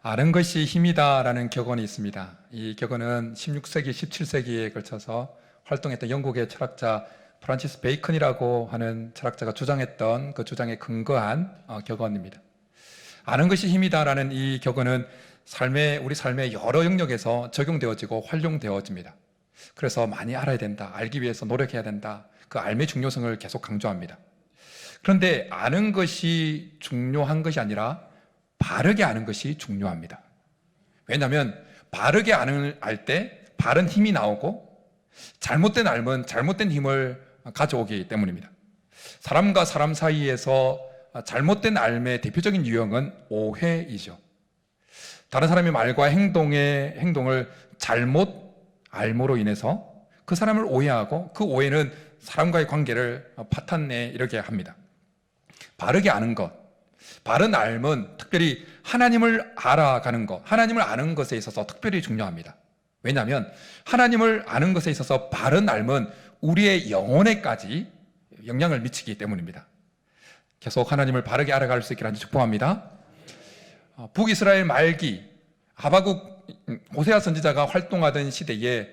아는 것이 힘이다라는 격언이 있습니다. 이 격언은 16세기, 17세기에 걸쳐서 활동했던 영국의 철학자 프란시스 베이컨이라고 하는 철학자가 주장했던 그 주장에 근거한 격언입니다. 아는 것이 힘이다라는 이 격언은 우리 삶의 여러 영역에서 적용되어지고 활용되어집니다. 그래서 많이 알아야 된다, 알기 위해서 노력해야 된다, 그 알의 중요성을 계속 강조합니다. 그런데 아는 것이 중요한 것이 아니라 바르게 아는 것이 중요합니다. 왜냐하면 바르게 알 때 바른 힘이 나오고 잘못된 알면 잘못된 힘을 가져오기 때문입니다. 사람과 사람 사이에서 잘못된 알의 대표적인 유형은 오해이죠. 다른 사람의 말과 행동을 잘못 알므로 인해서 그 사람을 오해하고 그 오해는 사람과의 관계를 파탄내 이르게 합니다. 바르게 아는 것, 바른 알은 특별히 하나님을 알아가는 것, 하나님을 아는 것에 있어서 특별히 중요합니다. 왜냐하면 하나님을 아는 것에 있어서 바른 알은 우리의 영혼에까지 영향을 미치기 때문입니다. 계속 하나님을 바르게 알아갈 수 있기를 축복합니다. 북이스라엘 말기 하박국, 호세아 선지자가 활동하던 시대에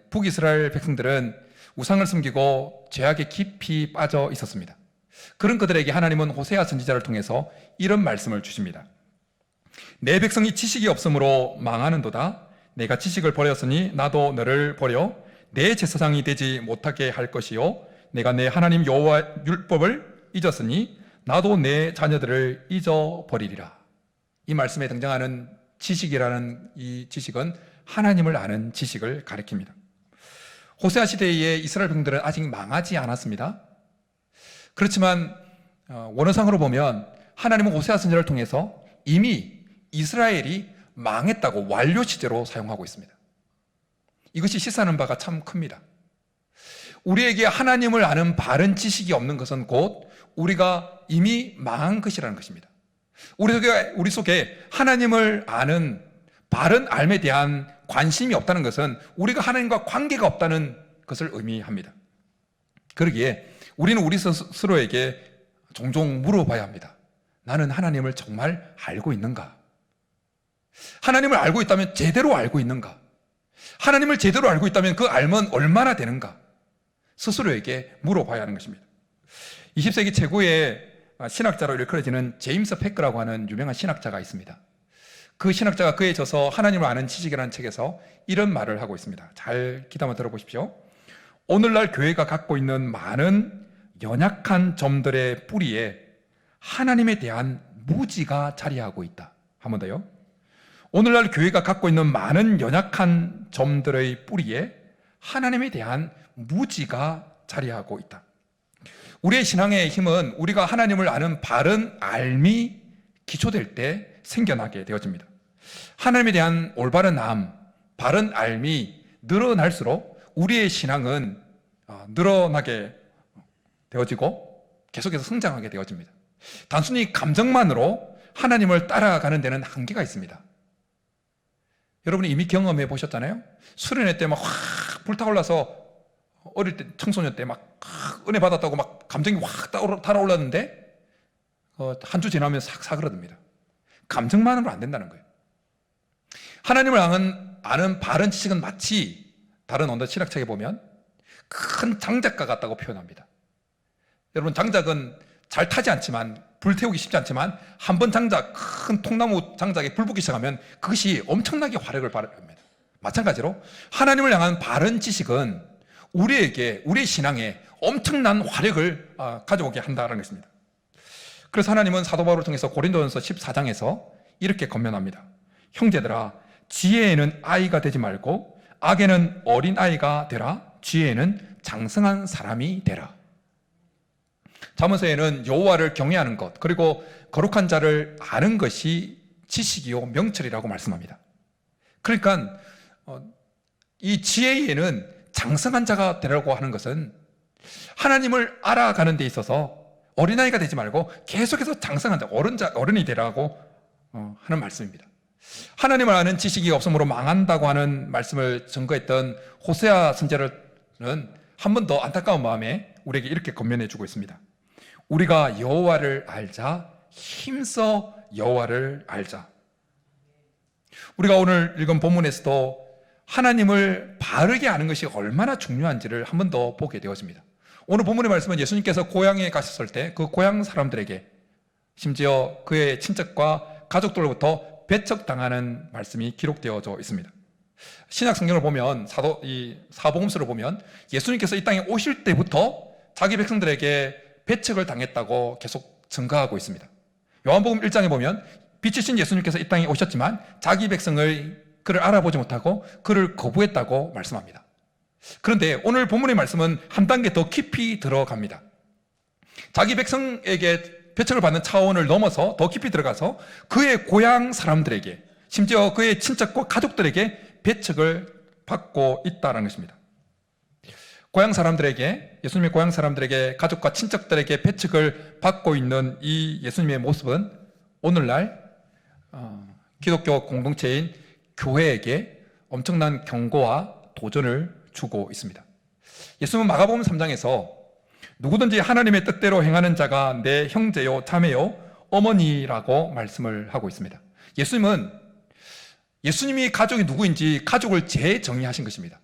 북이스라엘 백성들은 우상을 섬기고 죄악에 깊이 빠져 있었습니다. 그런 그들에게 하나님은 호세아 선지자를 통해서 이런 말씀을 주십니다. 내 백성이 지식이 없으므로 망하는도다. 내가 지식을 버렸으니 나도 너를 버려 내 제사장이 되지 못하게 할 것이요 내가 내 하나님 여호와 율법을 잊었으니 나도 내 자녀들을 잊어버리리라. 이 말씀에 등장하는 지식이라는 이 지식은 하나님을 아는 지식을 가리킵니다. 호세아 시대의 이스라엘 백성들은 아직 망하지 않았습니다. 그렇지만 원어상으로 보면 하나님은 호세아 선지자를 통해서 이미 이스라엘이 망했다고 완료 시제로 사용하고 있습니다. 이것이 시사하는 바가 참 큽니다. 우리에게 하나님을 아는 바른 지식이 없는 것은 곧 우리가 이미 망한 것이라는 것입니다. 우리 속에 하나님을 아는 바른 알에 대한 관심이 없다는 것은 우리가 하나님과 관계가 없다는 것을 의미합니다. 그러기에 우리는 우리 스스로에게 종종 물어봐야 합니다. 나는 하나님을 정말 알고 있는가? 하나님을 알고 있다면 제대로 알고 있는가? 하나님을 제대로 알고 있다면 그 알면 얼마나 되는가? 스스로에게 물어봐야 하는 것입니다. 20세기 최고의 신학자로 일컬어지는 제임스 패커라고 하는 유명한 신학자가 있습니다. 그 신학자가 그에 져서 하나님을 아는 지식이라는 책에서 이런 말을 하고 있습니다. 잘 귀담아 들어보십시오. 오늘날 교회가 갖고 있는 많은 연약한 점들의 뿌리에 하나님에 대한 무지가 자리하고 있다. 한 번 더요. 오늘날 교회가 갖고 있는 많은 연약한 점들의 뿌리에 하나님에 대한 무지가 자리하고 있다. 우리의 신앙의 힘은 우리가 하나님을 아는 바른 알미 기초될 때 생겨나게 되어집니다. 하나님에 대한 올바른 알, 바른 알미 늘어날수록 우리의 신앙은 늘어나게 되어지고 계속해서 성장하게 되어집니다. 단순히 감정만으로 하나님을 따라가는 데는 한계가 있습니다. 여러분이 이미 경험해 보셨잖아요. 수련회 때 막 확 불타올라서 어릴 때 청소년 때 막 은혜 받았다고 막 감정이 확 달아올랐는데 한 주 지나면 싹 사그라듭니다. 감정만으로 안 된다는 거예요. 하나님을 아는 바른 지식은 마치 다른 언어 신학책에 보면 큰 장작과 같다고 표현합니다. 여러분, 장작은 잘 타지 않지만, 불태우기 쉽지 않지만 한 번 큰 통나무 장작에 불 붙기 시작하면 그것이 엄청나게 화력을 발휘합니다. 마찬가지로 하나님을 향한 바른 지식은 우리의 신앙에 엄청난 화력을 가져오게 한다는 것입니다. 그래서 하나님은 사도 바울을 통해서 고린도전서 14장에서 이렇게 권면합니다. 형제들아, 지혜에는 아이가 되지 말고 악에는 어린 아이가 되라. 지혜에는 장성한 사람이 되라. 잠언서에는 여호와를 경외하는 것, 그리고 거룩한 자를 아는 것이 지식이요 명철이라고 말씀합니다. 그러니까 이 지혜에는 장성한 자가 되라고 하는 것은 하나님을 알아가는 데 있어서 어린아이가 되지 말고 계속해서 장성한 자, 어른이 되라고 하는 말씀입니다. 하나님을 아는 지식이 없으므로 망한다고 하는 말씀을 증거했던 호세아 선지자는 한 번 더 안타까운 마음에 우리에게 이렇게 권면해 주고 있습니다. 우리가 여호와를 알자, 힘써 여호와를 알자. 우리가 오늘 읽은 본문에서도 하나님을 바르게 아는 것이 얼마나 중요한지를 한 번 더 보게 되어집니다. 오늘 본문의 말씀은 예수님께서 고향에 가셨을 때 그 고향 사람들에게, 심지어 그의 친척과 가족들로부터 배척당하는 말씀이 기록되어져 있습니다. 신약 성경을 보면, 사복음서를 보면 예수님께서 이 땅에 오실 때부터 자기 백성들에게 배척을 당했다고 계속 증가하고 있습니다. 요한복음 1장에 보면 빛이신 예수님께서 이 땅에 오셨지만 자기 백성을 그를 알아보지 못하고 그를 거부했다고 말씀합니다. 그런데 오늘 본문의 말씀은 한 단계 더 깊이 들어갑니다. 자기 백성에게 배척을 받는 차원을 넘어서 더 깊이 들어가서 그의 고향 사람들에게, 심지어 그의 친척과 가족들에게 배척을 받고 있다는 것입니다. 고향 사람들에게, 예수님의 고향 사람들에게, 가족과 친척들에게 배척을 받고 있는 이 예수님의 모습은 오늘날 기독교 공동체인 교회에게 엄청난 경고와 도전을 주고 있습니다. 예수님은 마가복음 3장에서 누구든지 하나님의 뜻대로 행하는 자가 내 형제요, 자매요, 어머니라고 말씀을 하고 있습니다. 예수님이 가족이 누구인지 가족을 재정의하신 것입니다.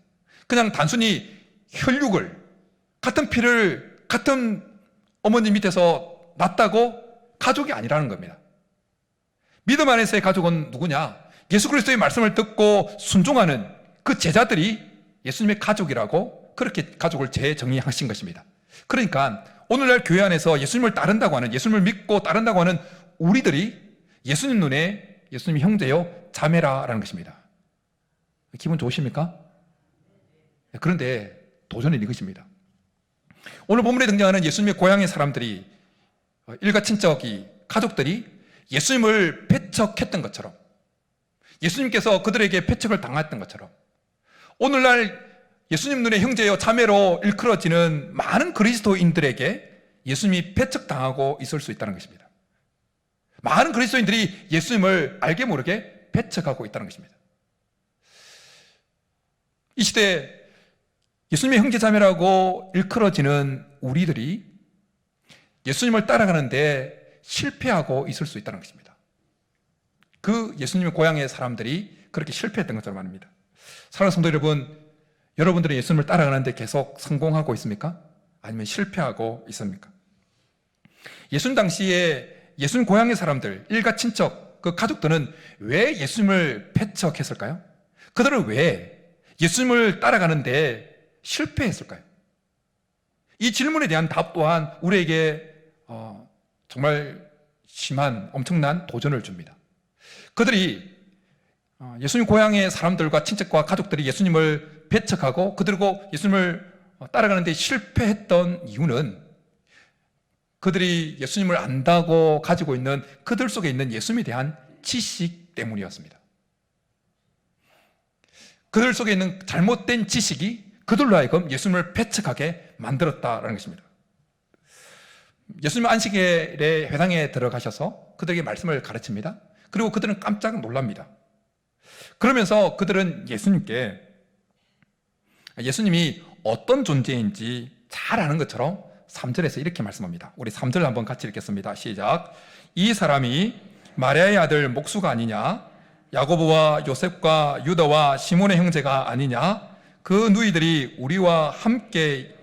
그냥 단순히 혈육을, 같은 피를 같은 어머니 밑에서 낳았다고 가족이 아니라는 겁니다. 믿음 안에서의 가족은 누구냐? 예수 그리스도의 말씀을 듣고 순종하는 그 제자들이 예수님의 가족이라고 그렇게 가족을 재정의하신 것입니다. 그러니까 오늘날 교회 안에서 예수님을 따른다고 하는, 예수님을 믿고 따른다고 하는 우리들이 예수님 눈에 예수님이 형제요, 자매라라는 것입니다. 기분 좋으십니까? 그런데 도전은 이것입니다. 오늘 본문에 등장하는 예수님의 고향의 사람들이, 일가 친척이, 가족들이 예수님을 배척했던 것처럼, 예수님께서 그들에게 배척을 당했던 것처럼, 오늘날 예수님 눈에 형제요, 자매로 일컬어지는 많은 그리스도인들에게 예수님이 배척당하고 있을 수 있다는 것입니다. 많은 그리스도인들이 예수님을 알게 모르게 배척하고 있다는 것입니다. 이 시대 예수님의 형제 자매라고 일컬어지는 우리들이 예수님을 따라가는데 실패하고 있을 수 있다는 것입니다. 그 예수님의 고향의 사람들이 그렇게 실패했던 것처럼 말입니다. 사랑하는 성도 여러분, 여러분들은 예수님을 따라가는데 계속 성공하고 있습니까? 아니면 실패하고 있습니까? 예수님 당시에 예수님 고향의 사람들, 일가 친척, 그 가족들은 왜 예수님을 배척했을까요? 그들은 왜 예수님을 따라가는데 실패했을까요? 이 질문에 대한 답 또한 우리에게 정말 심한, 엄청난 도전을 줍니다. 그들이 예수님 고향의 사람들과 친척과 가족들이 예수님을 배척하고 그들고 예수님을 따라가는데 실패했던 이유는 그들이 예수님을 안다고 가지고 있는 그들 속에 있는 예수님에 대한 지식 때문이었습니다. 그들 속에 있는 잘못된 지식이 그들로 하여금 예수님을 배척하게 만들었다는 것입니다. 예수님 안식일에 회당에 들어가셔서 그들에게 말씀을 가르칩니다. 그리고 그들은 깜짝 놀랍니다. 그러면서 그들은 예수님이 어떤 존재인지 잘 아는 것처럼 3절에서 이렇게 말씀합니다. 우리 3절 한번 같이 읽겠습니다. 시작. 이 사람이 마리아의 아들 목수가 아니냐? 야고보와 요셉과 유다와 시몬의 형제가 아니냐? 그 누이들이 우리와 함께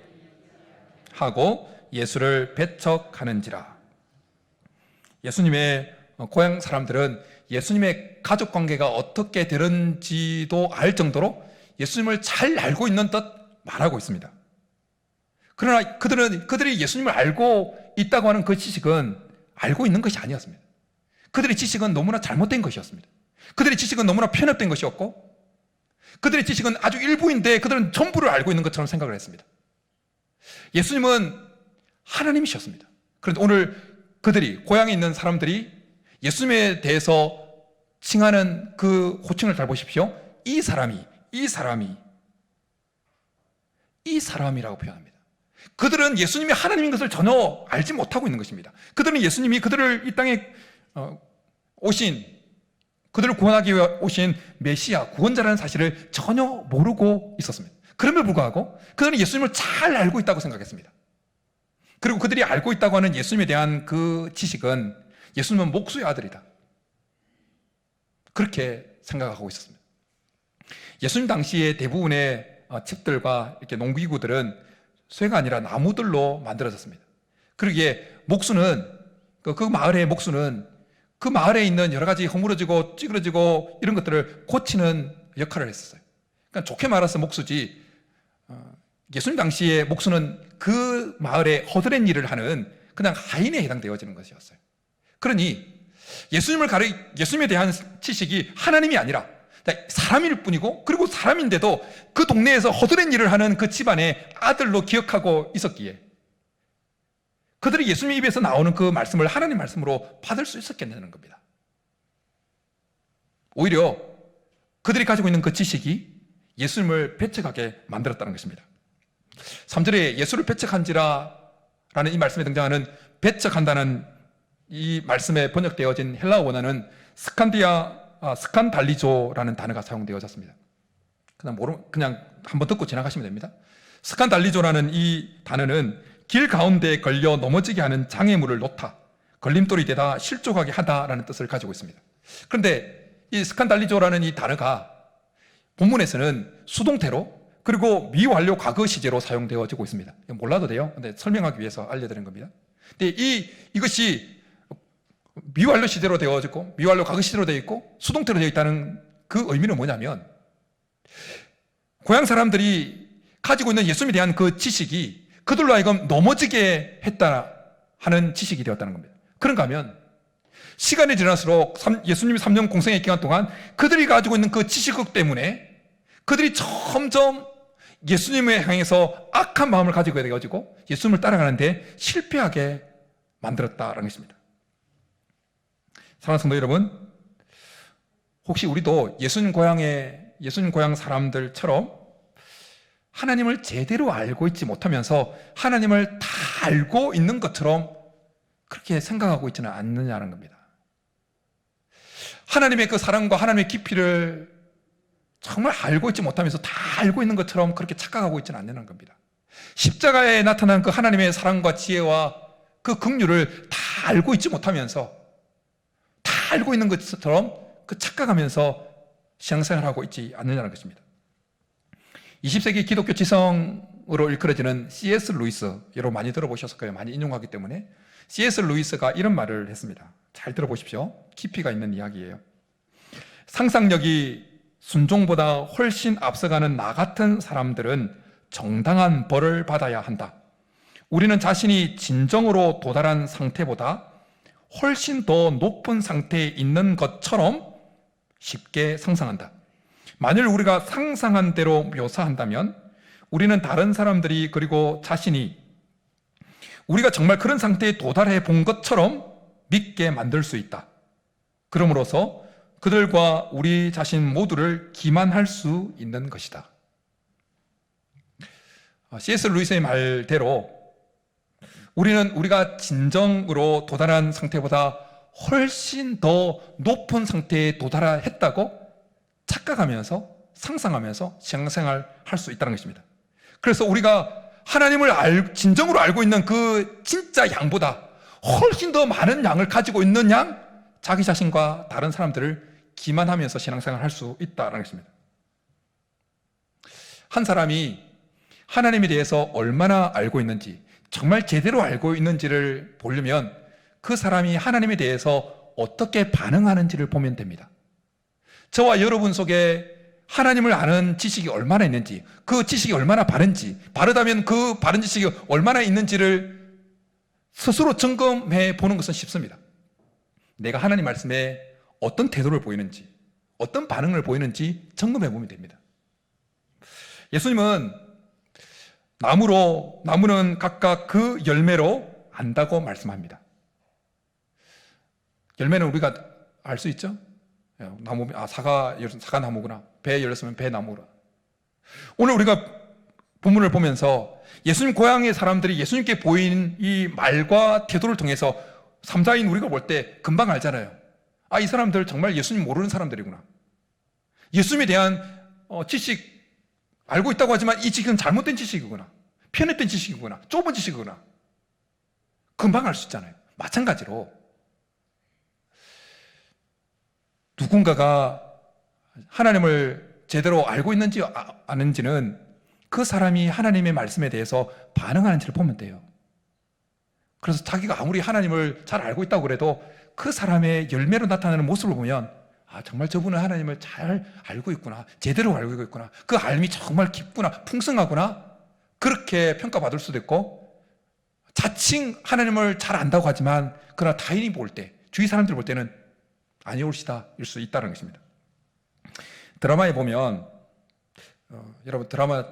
하고 예수를 배척하는지라. 예수님의 고향 사람들은 예수님의 가족 관계가 어떻게 되는지도 알 정도로 예수님을 잘 알고 있는 듯 말하고 있습니다. 그러나 그들이 예수님을 알고 있다고 하는 그 지식은 알고 있는 것이 아니었습니다. 그들의 지식은 너무나 잘못된 것이었습니다. 그들의 지식은 너무나 편협된 것이었고, 그들의 지식은 아주 일부인데 그들은 전부를 알고 있는 것처럼 생각을 했습니다. 예수님은 하나님이셨습니다. 그런데 오늘 그들이, 고향에 있는 사람들이 예수님에 대해서 칭하는 그 호칭을 잘 보십시오. 이 사람이라고 표현합니다. 그들은 예수님이 하나님인 것을 전혀 알지 못하고 있는 것입니다. 그들은 예수님이 그들을 이 땅에 오신, 그들을 구원하기 위해 오신 메시아, 구원자라는 사실을 전혀 모르고 있었습니다. 그럼에도 불구하고 그들은 예수님을 잘 알고 있다고 생각했습니다. 그리고 그들이 알고 있다고 하는 예수님에 대한 그 지식은 예수님은 목수의 아들이다, 그렇게 생각하고 있었습니다. 예수님 당시에 대부분의 집들과 이렇게 농기구들은 쇠가 아니라 나무들로 만들어졌습니다. 그리고 이게 목수는 그 마을의 목수는 그 마을에 있는 여러 가지 허물어지고 찌그러지고 이런 것들을 고치는 역할을 했었어요. 그러니까 좋게 말해서 목수지, 예수님 당시에 목수는 그 마을에 허드렛 일을 하는 그냥 하인에 해당되어지는 것이었어요. 그러니 예수님에 대한 지식이 하나님이 아니라 사람일 뿐이고, 그리고 사람인데도 그 동네에서 허드렛 일을 하는 그 집안의 아들로 기억하고 있었기에 그들이 예수님 입에서 나오는 그 말씀을 하나님 말씀으로 받을 수 있었겠냐는 겁니다. 오히려 그들이 가지고 있는 그 지식이 예수님을 배척하게 만들었다는 것입니다. 3절에 예수를 배척한지라 라는 이 말씀에 등장하는 배척한다는 이 말씀에 번역되어진 헬라어 원어는 스칸달리조라는 단어가 사용되어졌습니다. 그냥 한번 듣고 지나가시면 됩니다. 스칸달리조라는 이 단어는 길 가운데 걸려 넘어지게 하는 장애물을 놓다, 걸림돌이 되다, 실족하게 하다라는 뜻을 가지고 있습니다. 그런데 이 스칸달리조라는 이 단어가 본문에서는 수동태로 그리고 미완료 과거 시제로 사용되어지고 있습니다. 몰라도 돼요. 근데 설명하기 위해서 알려드린 겁니다. 근데 이것이 미완료 시제로 되어지고 미완료 과거 시제로 되어 있고 수동태로 되어 있다는 그 의미는 뭐냐면, 고향 사람들이 가지고 있는 예수님에 대한 그 지식이 그들로 하여금 넘어지게 했다 하는 지식이 되었다는 겁니다. 그런가 하면 시간이 지날수록 예수님이 3년 공생의 기간 동안 그들이 가지고 있는 그 지식력 때문에 그들이 점점 예수님을 향해서 악한 마음을 가지고 되어지고 예수님을 따라가는데 실패하게 만들었다는 것입니다. 사랑하는 성도 여러분, 혹시 우리도 예수님 고향 사람들처럼 하나님을 제대로 알고 있지 못하면서 하나님을 다 알고 있는 것처럼 그렇게 생각하고 있지는 않느냐는 겁니다. 하나님의 그 사랑과 하나님의 깊이를 정말 알고 있지 못하면서 다 알고 있는 것처럼 그렇게 착각하고 있지는 않느냐는 겁니다. 십자가에 나타난 그 하나님의 사랑과 지혜와 그 긍휼을 다 알고 있지 못하면서 다 알고 있는 것처럼 그 착각하면서 신앙생활하고 있지 않느냐는 것입니다. 20세기 기독교 지성으로 일컬어지는 C.S. 루이스, 여러분 많이 들어보셨을 거예요. 많이 인용하기 때문에. C.S. 루이스가 이런 말을 했습니다. 잘 들어보십시오. 깊이가 있는 이야기예요. 상상력이 순종보다 훨씬 앞서가는 나 같은 사람들은 정당한 벌을 받아야 한다. 우리는 자신이 진정으로 도달한 상태보다 훨씬 더 높은 상태에 있는 것처럼 쉽게 상상한다. 만일 우리가 상상한 대로 묘사한다면 우리는 다른 사람들이 그리고 자신이 우리가 정말 그런 상태에 도달해 본 것처럼 믿게 만들 수 있다. 그러므로서 그들과 우리 자신 모두를 기만할 수 있는 것이다. C.S. 루이스의 말대로 우리가 진정으로 도달한 상태보다 훨씬 더 높은 상태에 도달했다고 착각하면서 상상하면서 신앙생활 할 수 있다는 것입니다. 그래서 우리가 하나님을 진정으로 알고 있는 그 진짜 양보다 훨씬 더 많은 양을 가지고 있는 양, 자기 자신과 다른 사람들을 기만하면서 신앙생활 할 수 있다는 것입니다. 한 사람이 하나님에 대해서 얼마나 알고 있는지, 정말 제대로 알고 있는지를 보려면 그 사람이 하나님에 대해서 어떻게 반응하는지를 보면 됩니다. 저와 여러분 속에 하나님을 아는 지식이 얼마나 있는지, 그 지식이 얼마나 바른지, 바르다면 그 바른 지식이 얼마나 있는지를 스스로 점검해 보는 것은 쉽습니다. 내가 하나님 말씀에 어떤 태도를 보이는지, 어떤 반응을 보이는지 점검해 보면 됩니다. 예수님은 나무는 각각 그 열매로 안다고 말씀합니다. 열매는 우리가 알 수 있죠? 사과나무구나. 배 열렸으면 배나무라. 오늘 우리가 본문을 보면서 예수님 고향의 사람들이 예수님께 보인 이 말과 태도를 통해서 삼자인 우리가 볼 때 금방 알잖아요. 이 사람들 정말 예수님 모르는 사람들이구나. 예수님에 대한 지식 알고 있다고 하지만 이 지식은 잘못된 지식이구나. 편협된 지식이구나. 좁은 지식이구나. 금방 알 수 있잖아요. 마찬가지로 누군가가 하나님을 제대로 알고 있는지 아는지는 그 사람이 하나님의 말씀에 대해서 반응하는지를 보면 돼요. 그래서 자기가 아무리 하나님을 잘 알고 있다고 그래도 그 사람의 열매로 나타나는 모습을 보면 정말 저분은 하나님을 잘 알고 있구나, 제대로 알고 있구나, 그 알미 정말 깊구나, 풍성하구나, 그렇게 평가받을 수도 있고, 자칭 하나님을 잘 안다고 하지만 그러나 타인이 볼 때, 주위 사람들 볼 때는 아니올시다 일 수 있다는 것입니다. 드라마에 보면 여러분 드라마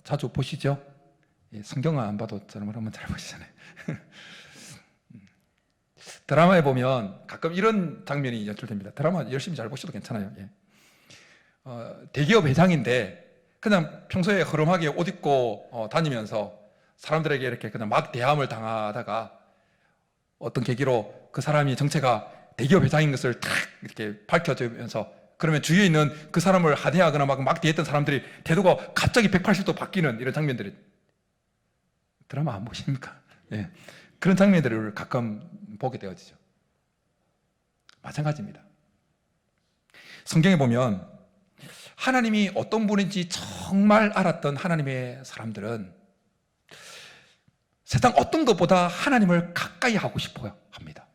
자주 보시죠? 성경은 안 봐도 저는 한번 잘 보시잖아요. 드라마에 보면 가끔 이런 장면이 연출됩니다. 드라마 열심히 잘 보셔도 괜찮아요. 대기업 회장인데 그냥 평소에 허름하게 옷 입고 다니면서 사람들에게 이렇게 그냥 막 대함을 당하다가 어떤 계기로 그 사람이 정체가 대기업 회장인 것을 탁 이렇게 밝혀주면서, 그러면 주위에 있는 그 사람을 하대하거나 막 대했던 사람들이 태도가 갑자기 180도 바뀌는 이런 장면들이, 드라마 안 보십니까? 그런 장면들을 가끔 보게 되어지죠. 마찬가지입니다. 성경에 보면 하나님이 어떤 분인지 정말 알았던 하나님의 사람들은 세상 어떤 것보다 하나님을 가까이 하고 싶어 합니다.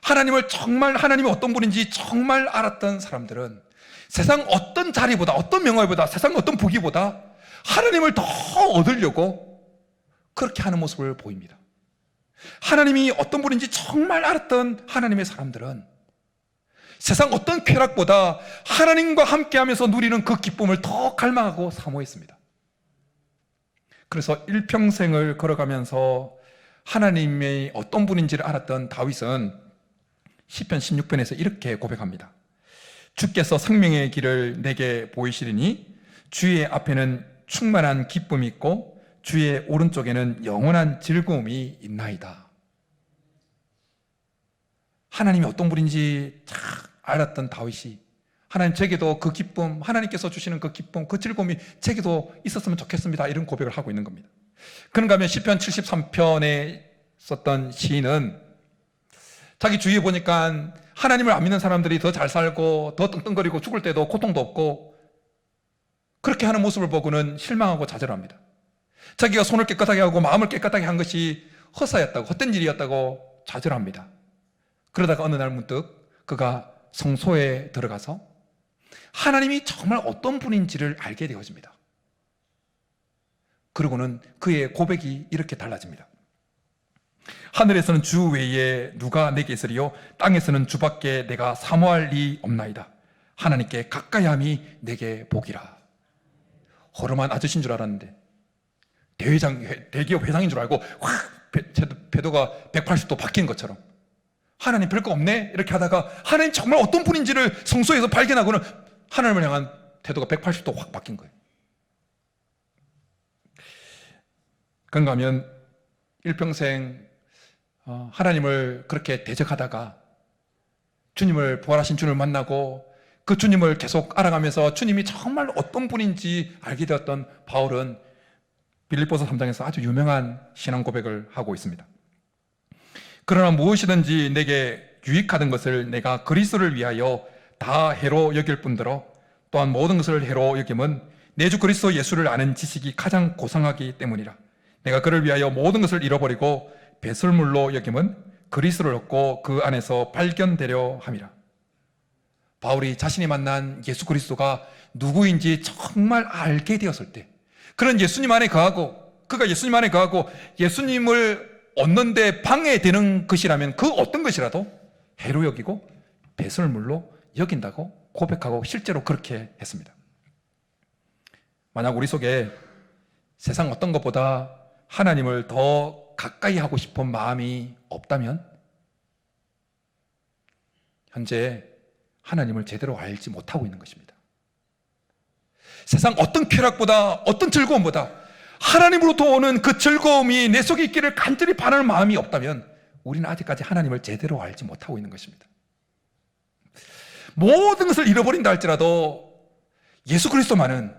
하나님이 어떤 분인지 정말 알았던 사람들은 세상 어떤 자리보다, 어떤 명예보다, 세상 어떤 부귀보다 하나님을 더 얻으려고 그렇게 하는 모습을 보입니다. 하나님이 어떤 분인지 정말 알았던 하나님의 사람들은 세상 어떤 쾌락보다 하나님과 함께하면서 누리는 그 기쁨을 더 갈망하고 사모했습니다. 그래서 일평생을 걸어가면서 하나님의 어떤 분인지를 알았던 다윗은 시편 16편에서 이렇게 고백합니다. 주께서 생명의 길을 내게 보이시리니 주의 앞에는 충만한 기쁨이 있고 주의 오른쪽에는 영원한 즐거움이 있나이다. 하나님이 어떤 분인지 잘 알았던 다윗이 하나님, 제게도 그 기쁨, 하나님께서 주시는 그 기쁨, 그 즐거움이 제게도 있었으면 좋겠습니다, 이런 고백을 하고 있는 겁니다. 그런가 하면 시편 73편에 썼던 시인은 자기 주위에 보니까 하나님을 안 믿는 사람들이 더 잘 살고 더 떵떵거리고 죽을 때도 고통도 없고 그렇게 하는 모습을 보고는 실망하고 좌절합니다. 자기가 손을 깨끗하게 하고 마음을 깨끗하게 한 것이 허사였다고, 헛된 일이었다고 좌절합니다. 그러다가 어느 날 문득 그가 성소에 들어가서 하나님이 정말 어떤 분인지를 알게 되어집니다. 그러고는 그의 고백이 이렇게 달라집니다. 하늘에서는 주 외에 누가 내게 있으리요, 땅에서는 주밖에 내가 사모할 리 없나이다. 하나님께 가까이함이 내게 복이라. 허름한 아저씨인 줄 알았는데 대기업 회장인 줄 알고 확 태도가 180도 바뀐 것처럼 하나님 별거 없네 이렇게 하다가 하나님 정말 어떤 분인지를 성소에서 발견하고는 하나님을 향한 태도가 180도 확 바뀐 거예요. 그런가 하면 일평생 하나님을 그렇게 대적하다가 주님을, 부활하신 주님을 만나고 그 주님을 계속 알아가면서 주님이 정말 어떤 분인지 알게 되었던 바울은 빌립보서 3장에서 아주 유명한 신앙 고백을 하고 있습니다. 그러나 무엇이든지 내게 유익하던 것을 내가 그리스도를 위하여 다 해로 여길 뿐더러 또한 모든 것을 해로 여김은 내 주 그리스도 예수를 아는 지식이 가장 고상하기 때문이라. 내가 그를 위하여 모든 것을 잃어버리고 배설물로 여김은 그리스도를 얻고 그 안에서 발견되려 함이라. 바울이 자신이 만난 예수 그리스도가 누구인지 정말 알게 되었을 때, 그런 예수님 안에 거하고 그가 예수님 안에 거하고 예수님을 얻는데 방해되는 것이라면 그 어떤 것이라도 해로 여기고 배설물로 여긴다고 고백하고 실제로 그렇게 했습니다. 만약 우리 속에 세상 어떤 것보다 하나님을 더 가까이 하고 싶은 마음이 없다면 현재 하나님을 제대로 알지 못하고 있는 것입니다. 세상 어떤 쾌락보다, 어떤 즐거움보다 하나님으로부터 오는 그 즐거움이 내 속에 있기를 간절히 바라는 마음이 없다면 우리는 아직까지 하나님을 제대로 알지 못하고 있는 것입니다. 모든 것을 잃어버린다 할지라도 예수 그리스도만은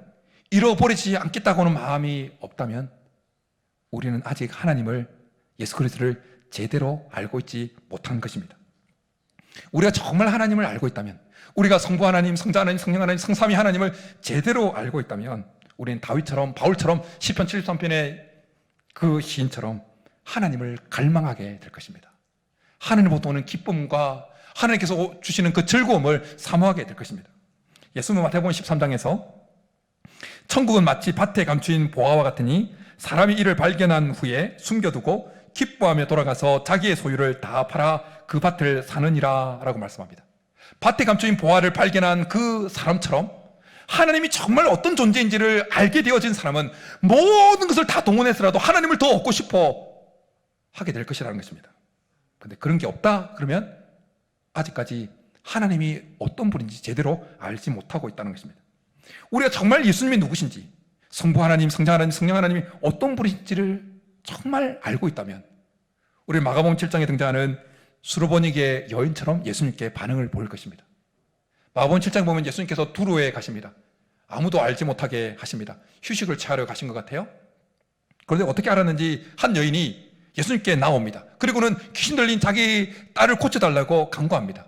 잃어버리지 않겠다고 하는 마음이 없다면 우리는 아직 하나님을, 예수 그리스도를 제대로 알고 있지 못한 것입니다. 우리가 정말 하나님을 알고 있다면, 우리가 성부 하나님, 성자 하나님, 성령 하나님, 성삼위 하나님을 제대로 알고 있다면, 우리는 다윗처럼, 바울처럼 시편 73편의 그 시인처럼 하나님을 갈망하게 될 것입니다. 하나님으로부터 오는 기쁨과 하나님께서 주시는 그 즐거움을 사모하게 될 것입니다. 예수님은 마태복음 13장에서 천국은 마치 밭에 감추인 보화와 같으니 사람이 이를 발견한 후에 숨겨두고 기뻐하며 돌아가서 자기의 소유를 다 팔아 그 밭을 사느니라 라고 말씀합니다. 밭에 감추인 보화를 발견한 그 사람처럼 하나님이 정말 어떤 존재인지를 알게 되어진 사람은 모든 것을 다 동원해서라도 하나님을 더 얻고 싶어 하게 될 것이라는 것입니다. 그런데 그런 게 없다 그러면 아직까지 하나님이 어떤 분인지 제대로 알지 못하고 있다는 것입니다. 우리가 정말 예수님이 누구신지, 성부 하나님, 성자 하나님, 성령 하나님이 어떤 분인지를 정말 알고 있다면 우리 마가복음 7장에 등장하는 수르보니게 여인처럼 예수님께 반응을 보일 것입니다. 마가복음 7장 보면 예수님께서 두로에 가십니다. 아무도 알지 못하게 하십니다. 휴식을 취하러 가신 것 같아요. 그런데 어떻게 알았는지 한 여인이 예수님께 나옵니다. 그리고는 귀신 들린 자기 딸을 고쳐달라고 간구합니다.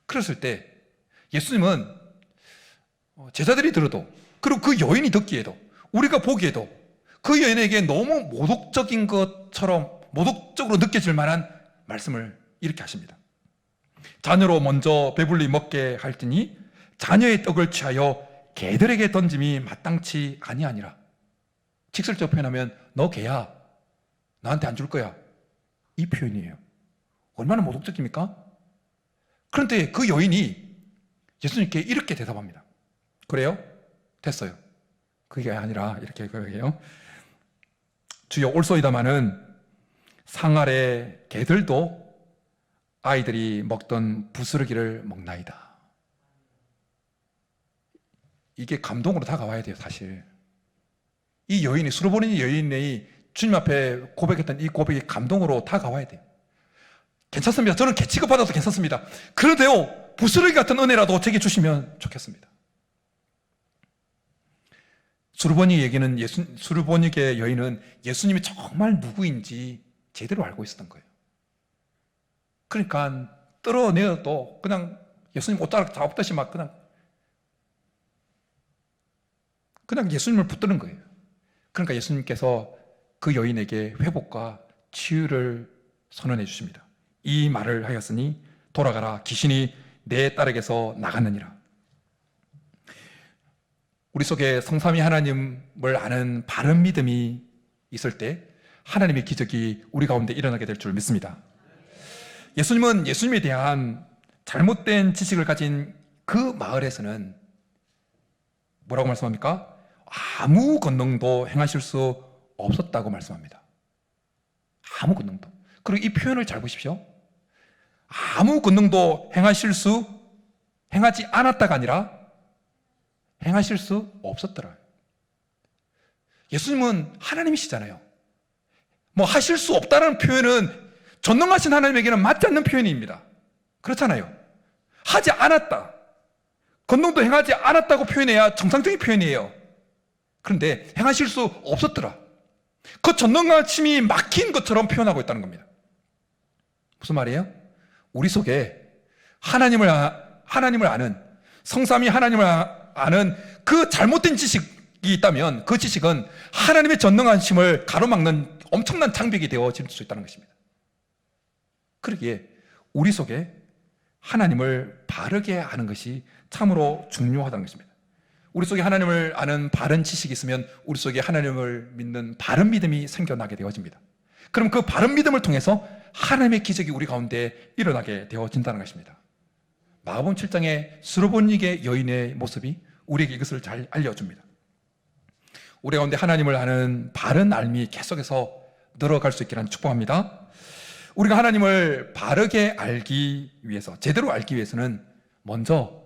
그랬을 때 예수님은 제자들이 들어도, 그리고 그 여인이 듣기에도, 우리가 보기에도 그 여인에게 너무 모독적인 것처럼, 모독적으로 느껴질 만한 말씀을 이렇게 하십니다. 자녀로 먼저 배불리 먹게 할지니 자녀의 떡을 취하여 개들에게 던짐이 마땅치 아니하니라. 직설적으로 표현하면 너 개야, 나한테 안 줄 거야, 이 표현이에요. 얼마나 모독적입니까? 그런데 그 여인이 예수님께 이렇게 대답합니다. 그래요? 됐어요. 그게 아니라 이렇게 그러게요. 주여 올소이다마는 상 아래 개들도 아이들이 먹던 부스러기를 먹나이다. 이게 감동으로 다가와야 돼요. 사실 이 여인이, 수르보니 여인이 주님 앞에 고백했던 이 고백이 감동으로 다가와야 돼요. 괜찮습니다. 저는 개 취급받아도 괜찮습니다. 그런데요, 부스러기 같은 은혜라도 제게 주시면 좋겠습니다. 수르보니게 여인은 예수님이 정말 누구인지 제대로 알고 있었던 거예요. 그러니까 떨어내어도 그냥 예수님 옷자락 잡듯이 막 그냥 예수님을 붙드는 거예요. 그러니까 예수님께서 그 여인에게 회복과 치유를 선언해 주십니다. 이 말을 하였으니 돌아가라, 귀신이 내 딸에게서 나갔느니라. 우리 속에 성삼위 하나님을 아는 바른 믿음이 있을 때 하나님의 기적이 우리 가운데 일어나게 될 줄 믿습니다. 예수님은 예수님에 대한 잘못된 지식을 가진 그 마을에서는 뭐라고 말씀합니까? 아무 권능도 행하실 수 없었다고 말씀합니다. 아무 권능도. 그리고 이 표현을 잘 보십시오. 아무 권능도 행하지 않았다가 아니라 행하실 수 없었더라. 예수님은 하나님이시잖아요. 뭐 하실 수 없다는 표현은 전능하신 하나님에게는 맞지 않는 표현입니다. 그렇잖아요. 하지 않았다, 권능도 행하지 않았다고 표현해야 정상적인 표현이에요. 그런데 행하실 수 없었더라, 그 전능하심이 막힌 것처럼 표현하고 있다는 겁니다. 무슨 말이에요? 우리 속에 하나님을 아는, 성삼위 하나님을 아는 그 잘못된 지식이 있다면 그 지식은 하나님의 전능하심을 가로막는 엄청난 장벽이 되어질 수 있다는 것입니다. 그러기에 우리 속에 하나님을 바르게 아는 것이 참으로 중요하다는 것입니다. 우리 속에 하나님을 아는 바른 지식이 있으면 우리 속에 하나님을 믿는 바른 믿음이 생겨나게 되어집니다. 그럼 그 바른 믿음을 통해서 하나님의 기적이 우리 가운데 일어나게 되어진다는 것입니다. 마가복음 7장의 수르보니게 여인의 모습이 우리에게 이것을 잘 알려줍니다. 우리 가운데 하나님을 아는 바른 알미 계속해서 늘어갈 수 있기를 축복합니다. 우리가 하나님을 바르게 알기 위해서, 제대로 알기 위해서는 먼저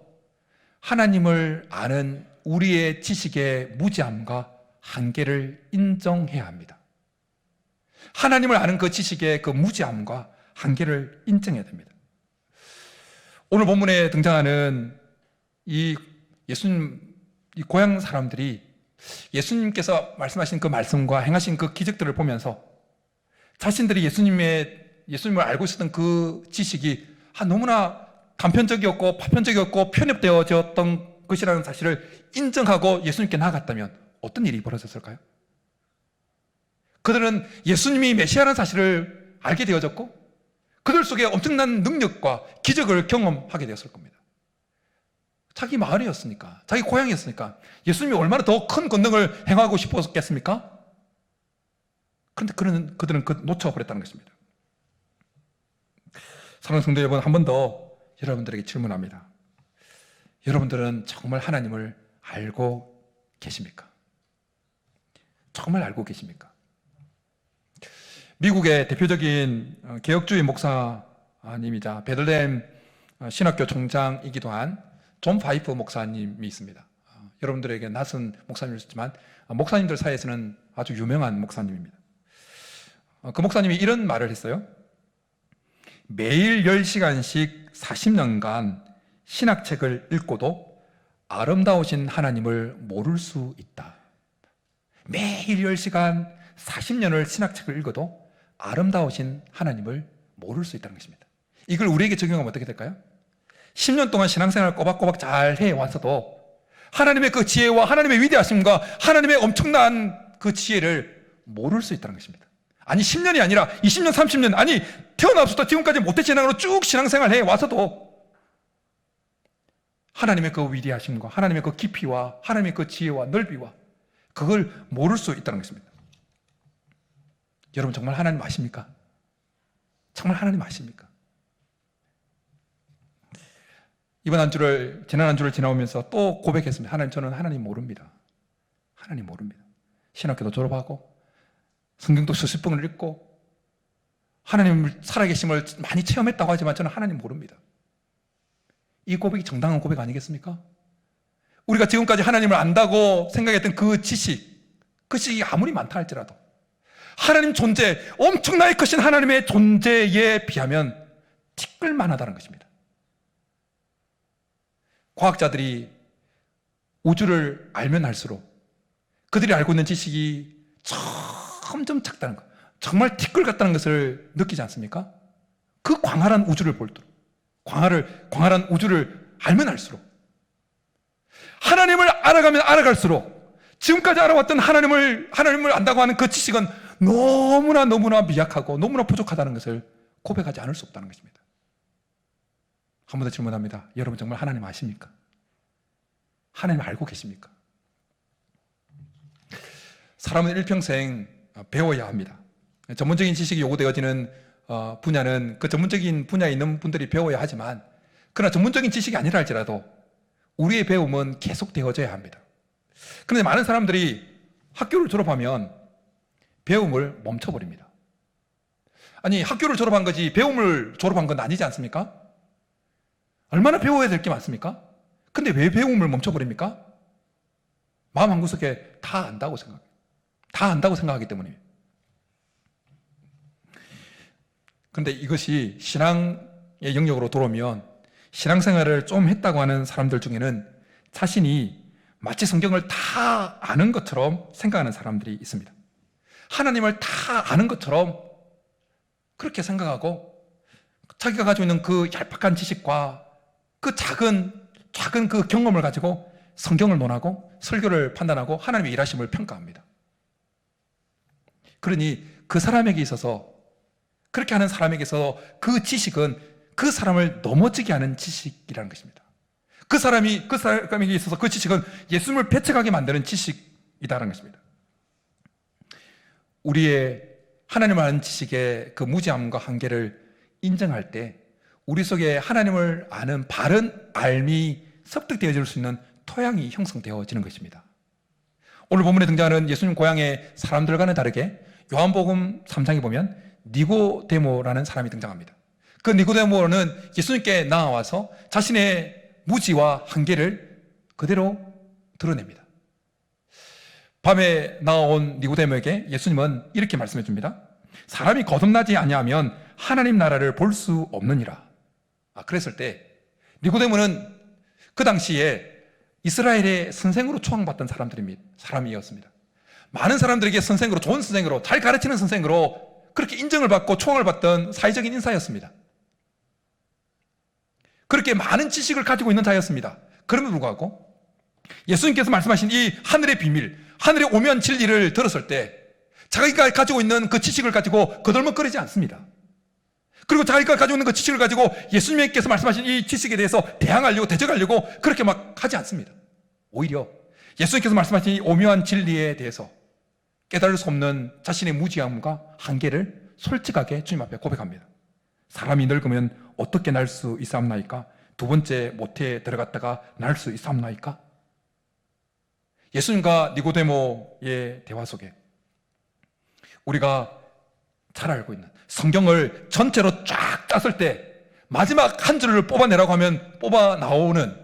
하나님을 아는 우리의 지식의 무지함과 한계를 인정해야 합니다. 하나님을 아는 그 지식의 그 무지함과 한계를 인정해야 됩니다. 오늘 본문에 등장하는 이 예수님, 이 고향 사람들이 예수님께서 말씀하신 그 말씀과 행하신 그 기적들을 보면서 자신들이 예수님을 알고 있었던 그 지식이 너무나 단편적이었고 파편적이었고 편협되어졌던 것이라는 사실을 인정하고 예수님께 나아갔다면 어떤 일이 벌어졌을까요? 그들은 예수님이 메시아라는 사실을 알게 되어졌고 그들 속에 엄청난 능력과 기적을 경험하게 되었을 겁니다. 자기 마을이었으니까, 자기 고향이었으니까 예수님이 얼마나 더 큰 권능을 행하고 싶었겠습니까? 그런데 그들은 놓쳐버렸다는 것입니다. 사랑하는 성도 여러분, 한 번 더 여러분들에게 질문합니다. 여러분들은 정말 하나님을 알고 계십니까? 정말 알고 계십니까? 미국의 대표적인 개혁주의 목사님이자 베들레헴 신학교 총장이기도 한 존 파이프 목사님이 있습니다. 여러분들에게 낯선 목사님이었지만 목사님들 사이에서는 아주 유명한 목사님입니다. 그 목사님이 이런 말을 했어요. 매일 10시간씩 40년간 신학책을 읽고도 아름다우신 하나님을 모를 수 있다. 매일 10시간 40년을 신학책을 읽어도 아름다우신 하나님을 모를 수 있다는 것입니다. 이걸 우리에게 적용하면 어떻게 될까요? 10년 동안 신앙생활을 꼬박꼬박 잘 해왔어도 하나님의 그 지혜와 하나님의 위대하심과 하나님의 엄청난 그 지혜를 모를 수 있다는 것입니다. 아니 10년이 아니라 20년, 30년, 아니 태어나서부터 지금까지 모태신앙으로 쭉 신앙생활 해왔어도 하나님의 그 위대하심과 하나님의 그 깊이와 하나님의 그 지혜와 넓이와 그걸 모를 수 있다는 것입니다. 여러분 정말 하나님 아십니까? 정말 하나님 아십니까? 지난 한 주를 지나오면서 또 고백했습니다. 하나님, 저는 하나님 모릅니다. 하나님 모릅니다. 신학교도 졸업하고 성경도 수십 번을 읽고 하나님 살아계심을 많이 체험했다고 하지만 저는 하나님 모릅니다. 이 고백이 정당한 고백 아니겠습니까? 우리가 지금까지 하나님을 안다고 생각했던 그 지식이 아무리 많다 할지라도 하나님 존재, 엄청나게 크신 하나님의 존재에 비하면 티끌만하다는 것입니다. 과학자들이 우주를 알면 알수록 그들이 알고 있는 지식이 점점 작다는 것, 정말 티끌 같다는 것을 느끼지 않습니까? 그 광활한 우주를 볼 때, 광활한 우주를 알면 알수록, 하나님을 알아가면 알아갈수록 지금까지 알아왔던 하나님을 안다고 하는 그 지식은 너무나 미약하고 너무나 부족하다는 것을 고백하지 않을 수 없다는 것입니다. 한 번 더 질문합니다. 여러분 정말 하나님 아십니까? 하나님 알고 계십니까? 사람은 일평생 배워야 합니다. 전문적인 지식이 요구되어지는 분야는 그 전문적인 분야에 있는 분들이 배워야 하지만 그러나 전문적인 지식이 아니라 할지라도 우리의 배움은 계속되어져야 합니다. 그런데 많은 사람들이 학교를 졸업하면 배움을 멈춰버립니다. 아니 학교를 졸업한 거지 배움을 졸업한 건 아니지 않습니까? 얼마나 배워야 될 게 많습니까? 근데 왜 배움을 멈춰버립니까? 마음 한구석에 다 안다고 생각하기 때문이에요. 그런데 이것이 신앙의 영역으로 들어오면 신앙생활을 좀 했다고 하는 사람들 중에는 자신이 마치 성경을 다 아는 것처럼 생각하는 사람들이 있습니다. 하나님을 다 아는 것처럼 그렇게 생각하고 자기가 가지고 있는 그 얄팍한 지식과 그 작은 그 경험을 가지고 성경을 논하고 설교를 판단하고 하나님의 일하심을 평가합니다. 그러니 그 사람에게 있어서 그렇게 하는 사람에게서 그 지식은 그 사람을 넘어지게 하는 지식이라는 것입니다. 그 사람에게 있어서 그 지식은 예수님을 배척하게 만드는 지식이다라는 것입니다. 우리의 하나님을 아는 지식의 그 무지함과 한계를 인정할 때 우리 속에 하나님을 아는 바른 알미 습득되어질 수 있는 토양이 형성되어지는 것입니다. 오늘 본문에 등장하는 예수님 고향의 사람들과는 다르게 요한복음 3장에 보면 니고데모라는 사람이 등장합니다. 그 니고데모는 예수님께 나와서 자신의 무지와 한계를 그대로 드러냅니다. 밤에 나온 니고데모에게 예수님은 이렇게 말씀해 줍니다. 사람이 거듭나지 아니하면 하나님 나라를 볼 수 없느니라. 그랬을 때 니고데모는 그 당시에 이스라엘의 선생으로 초청받던 사람이었습니다. 많은 사람들에게 선생으로, 좋은 선생으로, 잘 가르치는 선생으로 그렇게 인정을 받고 초청을 받던 사회적인 인사였습니다. 그렇게 많은 지식을 가지고 있는 자였습니다. 그럼에도 불구하고 예수님께서 말씀하신 이 하늘의 비밀, 하늘의 오묘한 진리를 들었을 때 자기가 가지고 있는 그 지식을 가지고 거들먹거리지 않습니다. 그리고 자기가 가지고 있는 그 지식을 가지고 예수님께서 말씀하신 이 지식에 대해서 대항하려고, 대적하려고 그렇게 막 하지 않습니다. 오히려 예수님께서 말씀하신 이 오묘한 진리에 대해서 깨달을 수 없는 자신의 무지함과 한계를 솔직하게 주님 앞에 고백합니다. 사람이 늙으면 어떻게 날 수 있사옵나이까? 두 번째 모태에 들어갔다가 날 수 있사옵나이까? 예수님과 니고데모의 대화 속에 우리가 잘 알고 있는 성경을 전체로 쫙 짰을 때 마지막 한 줄을 뽑아내라고 하면 뽑아 나오는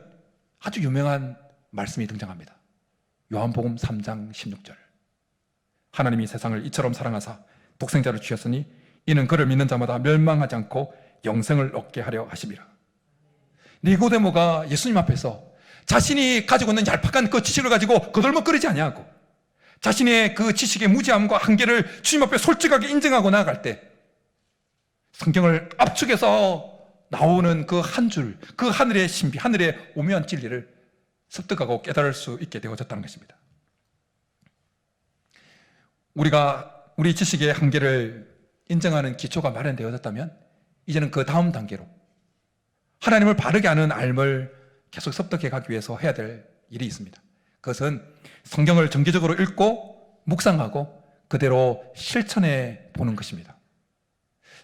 아주 유명한 말씀이 등장합니다. 요한복음 3장 16절. 하나님이 세상을 이처럼 사랑하사 독생자를 주셨으니 이는 그를 믿는 자마다 멸망하지 않고 영생을 얻게 하려 하심이라. 니고데모가 예수님 앞에서 자신이 가지고 있는 얄팍한 그 지식을 가지고 거들먹거리지 아니하고 자신의 그 지식의 무지함과 한계를 주님 앞에 솔직하게 인정하고 나아갈 때 성경을 압축해서 나오는 그 한 줄, 그 하늘의 신비, 하늘의 오묘한 진리를 습득하고 깨달을 수 있게 되어졌다는 것입니다. 우리가 우리 지식의 한계를 인정하는 기초가 마련되어졌다면 이제는 그 다음 단계로 하나님을 바르게 아는 알을 계속 습득해 가기 위해서 해야 될 일이 있습니다. 그것은 성경을 정기적으로 읽고 묵상하고 그대로 실천해 보는 것입니다.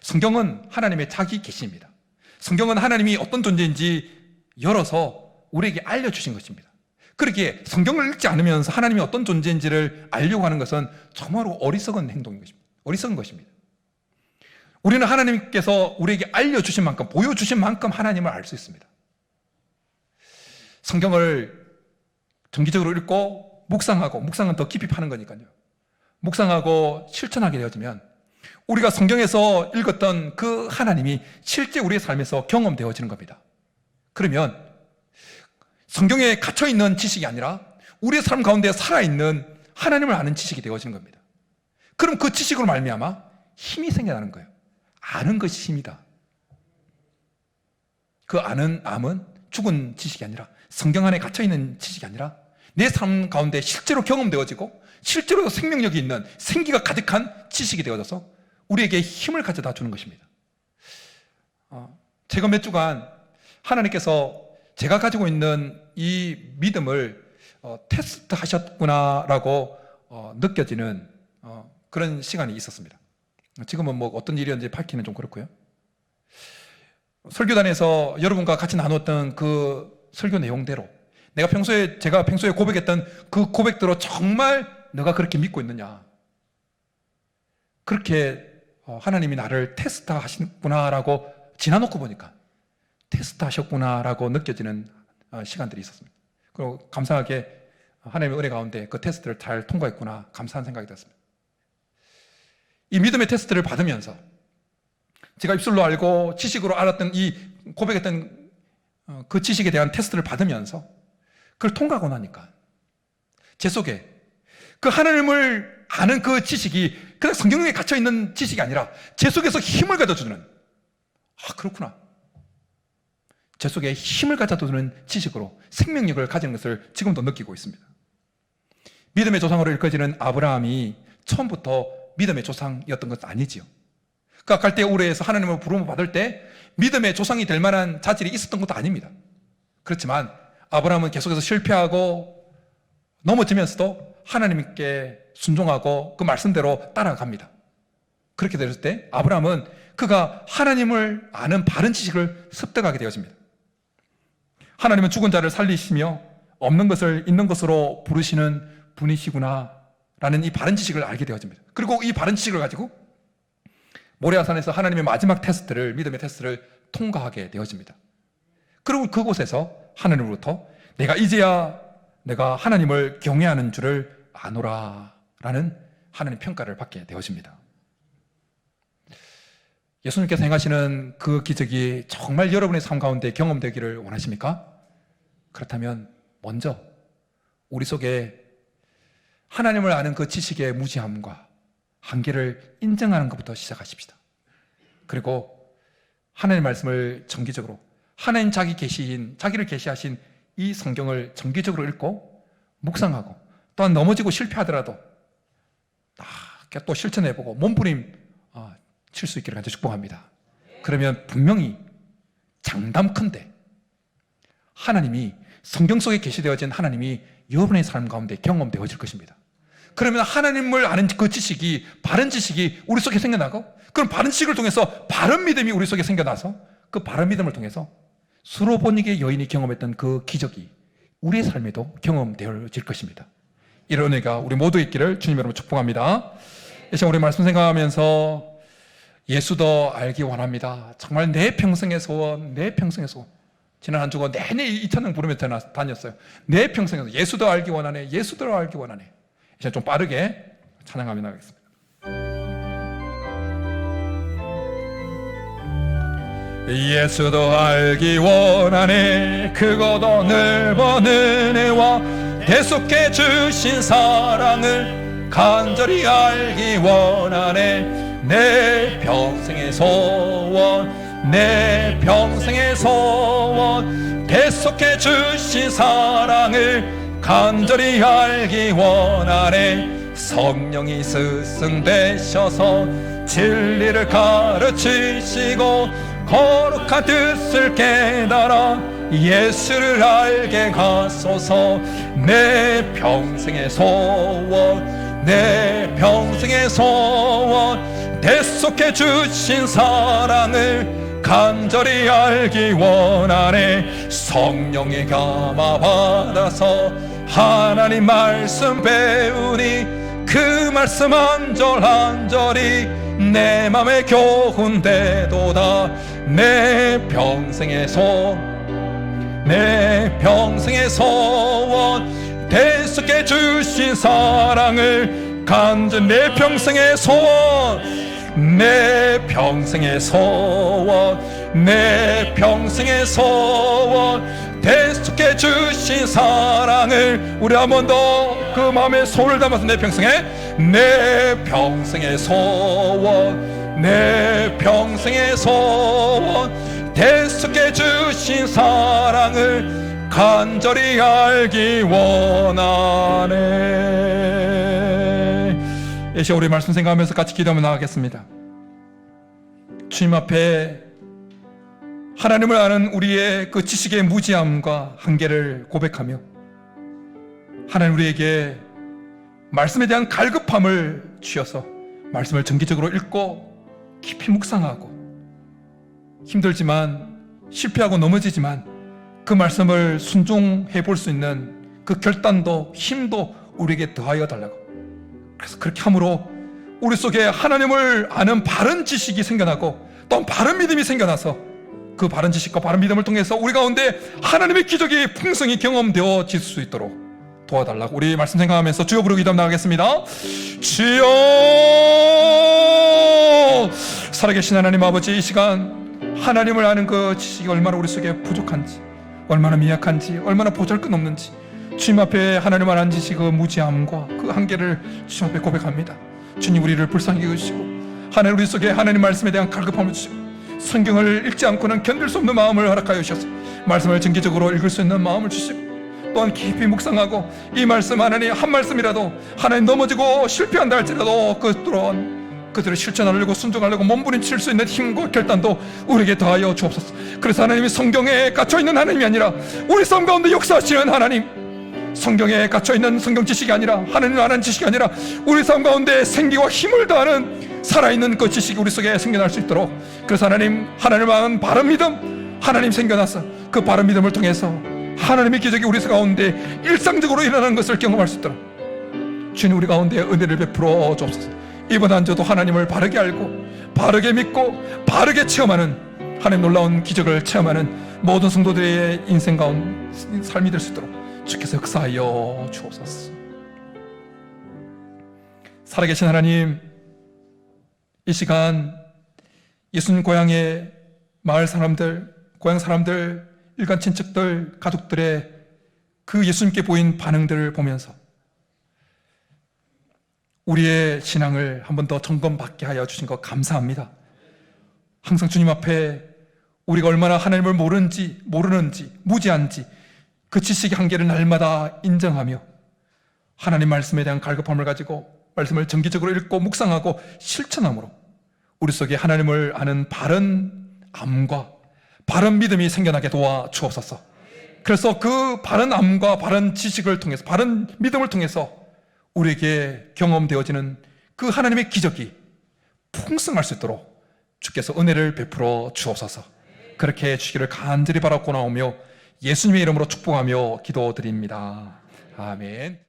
성경은 하나님의 자기 계시입니다. 성경은 하나님이 어떤 존재인지 열어서 우리에게 알려주신 것입니다. 그렇기에 성경을 읽지 않으면서 하나님이 어떤 존재인지를 알려고 하는 것은 정말로 어리석은 행동인 것입니다. 어리석은 것입니다. 우리는 하나님께서 우리에게 알려주신 만큼, 보여주신 만큼 하나님을 알 수 있습니다. 성경을 정기적으로 읽고 묵상하고, 묵상은 더 깊이 파는 거니까요. 묵상하고 실천하게 되어지면 우리가 성경에서 읽었던 그 하나님이 실제 우리의 삶에서 경험되어지는 겁니다. 그러면 성경에 갇혀있는 지식이 아니라 우리의 삶 가운데 살아있는 하나님을 아는 지식이 되어지는 겁니다. 그럼 그 지식으로 말미암아 힘이 생겨나는 거예요. 아는 것이 힘이다. 그 아는 암은 죽은 지식이 아니라, 성경 안에 갇혀있는 지식이 아니라 내 삶 가운데 실제로 경험되어지고 실제로 생명력이 있는, 생기가 가득한 지식이 되어져서 우리에게 힘을 가져다 주는 것입니다. 최근 몇 주간 하나님께서 제가 가지고 있는 이 믿음을 테스트 하셨구나라고 느껴지는 그런 시간이 있었습니다. 지금은 뭐 어떤 일이었는지 밝히는 좀 그렇고요. 설교단에서 여러분과 같이 나눴던 그 설교 내용대로 제가 평소에 고백했던 그 고백대로 정말 너가 그렇게 믿고 있느냐, 그렇게 하나님이 나를 테스트 하시구나라고 지나놓고 보니까 테스트 하셨구나라고 느껴지는 시간들이 있었습니다. 그리고 감사하게 하나님의 은혜 가운데 그 테스트를 잘 통과했구나, 감사한 생각이 들었습니다. 이 믿음의 테스트를 받으면서 제가 입술로 알고 지식으로 알았던 이 고백했던 그 지식에 대한 테스트를 받으면서 그걸 통과하고 나니까 제 속에 그 하나님을 아는 그 지식이 그냥 성경에 갇혀있는 지식이 아니라 제 속에서 힘을 가져주는, 그렇구나, 제 속에 힘을 가져주는 지식으로 생명력을 가진 것을 지금도 느끼고 있습니다. 믿음의 조상으로 일컬어지는 아브라함이 처음부터 믿음의 조상이었던 것은 아니지요. 그가 갈대 우르에서 하나님을 부름을 받을 때 믿음의 조상이 될 만한 자질이 있었던 것도 아닙니다. 그렇지만 아브라함은 계속해서 실패하고 넘어지면서도 하나님께 순종하고 그 말씀대로 따라갑니다. 그렇게 됐을 때 아브라함은 그가 하나님을 아는 바른 지식을 습득하게 되어집니다. 하나님은 죽은 자를 살리시며 없는 것을 있는 것으로 부르시는 분이시구나 라는 이 바른 지식을 알게 되어집니다. 그리고 이 바른 지식을 가지고 모레아산에서 하나님의 마지막 테스트를, 믿음의 테스트를 통과하게 되어집니다. 그리고 그곳에서 하나님으로부터 내가 하나님을 경외하는 줄을 아노라 라는 하나님 평가를 받게 되어집니다. 예수님께서 행하시는 그 기적이 정말 여러분의 삶 가운데 경험되기를 원하십니까? 그렇다면 먼저 우리 속에 하나님을 아는 그 지식의 무지함과 한계를 인정하는 것부터 시작하십시다. 그리고 하나님의 말씀을 정기적으로 하나님 자기를 계시하신 이 성경을 정기적으로 읽고 묵상하고, 또한 넘어지고 실패하더라도 또 실천해보고 몸부림 칠 수 있기를 간절히 축복합니다. 그러면 분명히 장담컨대 하나님이, 성경 속에 계시되어진 하나님이 여러분의 삶 가운데 경험되어질 것입니다. 그러면 하나님을 아는 그 지식이, 바른 지식이 우리 속에 생겨나고, 그럼 바른 지식을 통해서 바른 믿음이 우리 속에 생겨나서, 그 바른 믿음을 통해서 수로보니게 여인이 경험했던 그 기적이 우리의 삶에도 경험되어질 것입니다. 이런 은혜가 우리 모두 있기를 주님 여러분 축복합니다. 이 시간 우리 말씀 생각하면서 예수 더 알기 원합니다. 정말 내 평생의 소원, 내 평생의 소원. 지난 한 주간 내내 이 찬양 부르면서 다녔어요. 내 평생의 소원, 예수 더 알기 원하네, 예수 더 알기 원하네. 이 시간 좀 빠르게 찬양하며 나가겠습니다. 예수 더 알기 원하네, 크고도 넓은 은혜와 대속해 주신 사랑을 간절히 알기 원하네. 내 평생의 소원, 내 평생의 소원, 대속해 주신 사랑을 간절히 알기 원하네. 성령이 스승되셔서 진리를 가르치시고 거룩한 뜻을 깨달아 예수를 알게 하소서. 내 평생의 소원, 내 평생의 소원, 대속해 주신 사랑을 간절히 알기 원하네. 성령의 감화 받아서 하나님 말씀 배우니 그 말씀 한절한절이 내 맘에 교훈되도다. 내 평생의 소원, 내 평생의 소원, 대속해 주신 사랑을 간절히, 내 평생의 소원, 내 평생의 소원, 내 평생의 소원, 대속해 주신 사랑을 우리 한 번 더 그 마음에 손을 담아서 내 평생의 소원, 내 평생의 소원, 대속해 주신 사랑을 간절히 알기 원하네. 이 시간 우리 말씀 생각하면서 같이 기도하며 나가겠습니다. 주님 앞에 하나님을 아는 우리의 그 지식의 무지함과 한계를 고백하며, 하나님 우리에게 말씀에 대한 갈급함을 주셔서 말씀을 정기적으로 읽고 깊이 묵상하고, 힘들지만 실패하고 넘어지지만 그 말씀을 순종해 볼 수 있는 그 결단도 힘도 우리에게 더하여 달라고. 그래서 그렇게 함으로 우리 속에 하나님을 아는 바른 지식이 생겨나고, 또 바른 믿음이 생겨나서 그 바른 지식과 바른 믿음을 통해서 우리 가운데 하나님의 기적이 풍성히 경험되어질 수 있도록 도와달라고 우리 말씀 생각하면서 주여 부르고 기도하며 나가겠습니다. 주여, 살아계신 하나님 아버지, 이 시간 하나님을 아는 그 지식이 얼마나 우리 속에 부족한지, 얼마나 미약한지, 얼마나 보잘것없는지 주님 앞에 하나님을 아는 지식의 무지함과 그 한계를 주님 앞에 고백합니다. 주님, 우리를 불쌍히 여기시고 하나님 우리 속에 하나님 말씀에 대한 갈급함을 주시고 성경을 읽지 않고는 견딜 수 없는 마음을 허락하여 주셔서 말씀을 정기적으로 읽을 수 있는 마음을 주시고, 또한 깊이 묵상하고 이 말씀 하나님 한 말씀이라도 하나님 넘어지고 실패한다 할지라도 그 또한 그들을 실천하려고 순종하려고 몸부림칠 수 있는 힘과 결단도 우리에게 더하여 주옵소서. 그래서 하나님이 성경에 갇혀있는 하나님이 아니라 우리 삶 가운데 역사하시는 하나님, 성경에 갇혀있는 성경 지식이 아니라, 하나님을 아는 지식이 아니라 우리 삶 가운데 생기와 힘을 더하는 살아있는 그 지식이 우리 속에 생겨날 수 있도록, 그래서 하나님을 아는 바른 믿음 하나님 생겨나서 그 바른 믿음을 통해서 하나님의 기적이 우리 가운데 일상적으로 일어나는 것을 경험할 수 있도록 주님 우리 가운데 은혜를 베풀어 주옵소서. 이번 한 주도 하나님을 바르게 알고 바르게 믿고 바르게 체험하는, 하나님 놀라운 기적을 체험하는 모든 성도들의 인생 가운데 삶이 될 수 있도록 주께서 역사하여 주옵소서. 살아계신 하나님, 이 시간 예수님 고향의 마을 사람들, 고향 사람들, 일간 친척들, 가족들의 그 예수님께 보인 반응들을 보면서 우리의 신앙을 한 번 더 점검받게 하여 주신 것 감사합니다. 항상 주님 앞에 우리가 얼마나 하나님을 모르는지, 무지한지 그 지식의 한계를 날마다 인정하며 하나님 말씀에 대한 갈급함을 가지고 말씀을 정기적으로 읽고 묵상하고 실천함으로 우리 속에 하나님을 아는 바른 암과 바른 믿음이 생겨나게 도와 주옵소서. 그래서 그 바른 암과 바른 지식을 통해서, 바른 믿음을 통해서 우리에게 경험되어지는 그 하나님의 기적이 풍성할 수 있도록 주께서 은혜를 베풀어 주옵소서. 그렇게 해주시기를 간절히 바라고 나오며 예수님의 이름으로 축복하며 기도드립니다. 아멘.